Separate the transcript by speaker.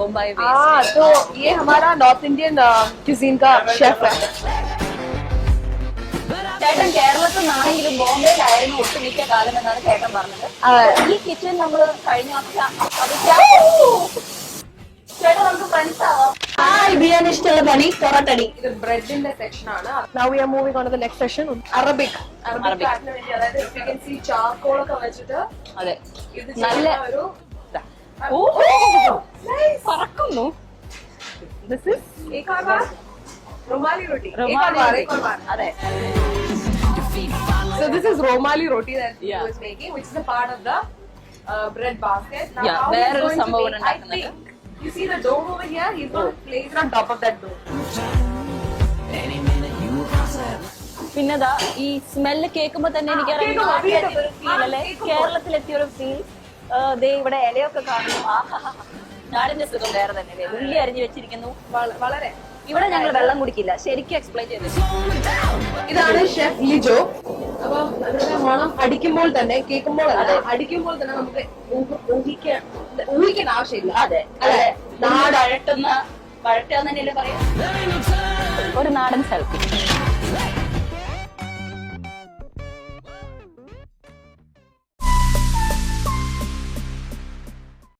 Speaker 1: मुंबई
Speaker 2: हाँ, तो ये हमारा नॉर्थ इंडियन क्यूजीन का शेफ है.
Speaker 1: ചേട്ടൻ കേരളത്തിൽ നിന്നാണെങ്കിലും ബോംബെയിലായിരുന്നു ഒട്ടുമിക്ക കാലം എന്നാണ് ചേട്ടൻ പറഞ്ഞത്. ഈ കിച്ചൺ നമ്മൾ കഴിഞ്ഞ ചേട്ടൻ നമുക്ക് ഫ്രണ്ട്സ് ആവാം. ബിരിയാണി ഇഷ്ടമുള്ള പണി പൊറോട്ടടി.
Speaker 2: ഇത് ബ്രെഡിന്റെ സെക്ഷൻ ആണ്. Now we are moving on to the next section. Arabic. Arabic വേണ്ടി അതായത് you can see charcoal ഒക്കെ വെച്ചിട്ട്
Speaker 1: അതെ
Speaker 2: ഇത്
Speaker 1: നല്ല
Speaker 2: ഒരു
Speaker 1: പറക്കുന്നു.
Speaker 2: This is एक और बार Romali roti.
Speaker 1: റുമാലി.
Speaker 2: एक और बार.
Speaker 1: അതെ
Speaker 2: So this is Romali roti that he
Speaker 1: Yeah.
Speaker 2: was making, which is a part of the bread basket. Now
Speaker 1: Yeah,
Speaker 2: how he's
Speaker 1: വേറൊരു
Speaker 2: going to
Speaker 1: സംഭവം
Speaker 2: make, I
Speaker 1: ഉണ്ടാക്കുന്നത്.
Speaker 2: think, you see the dough over here, he's going to place it on top of that dough.
Speaker 1: പിന്നെതാ ഈ smell കേൾക്കുമ്പോ തന്നെ എനിക്കറിയാം
Speaker 2: കേൾക്കുമ്പോ
Speaker 1: നാട്ടിലെത്തിയ ഒരു ഫീൽ അല്ലെ,
Speaker 2: കേൾക്കുമ്പോ.
Speaker 1: കേരളത്തിലെത്തിയ ഒരു ഫീൽ. ദേ ഇവിടെ ഇലയൊക്കെ കാണുന്നു. നാടിന്റെ സുഖം വേറെ തന്നെ. ഉള്ളി അരിഞ്ഞു വെച്ചിരിക്കുന്നു.
Speaker 2: വളരെ
Speaker 1: ഇവിടെ ഞങ്ങൾ വെള്ളം കുടിക്കില്ല. ശരിക്കും എക്സ്പ്ലെയിൻ ചെയ്തു.
Speaker 2: ഇതാണ് ഷെഫ് ലിജോ. അപ്പൊ അതിന്റെ മണം അടിക്കുമ്പോൾ തന്നെ കേൾക്കുമ്പോൾ അടിക്കുമ്പോൾ തന്നെ നമുക്ക് ഊഹിക്കേണ്ട ആവശ്യമില്ല.
Speaker 1: അതെ അതെ നാട് വഴട്ടുന്ന തന്നെയല്ലേ പറയാം. ഒരു നാടൻ സെൽഫി.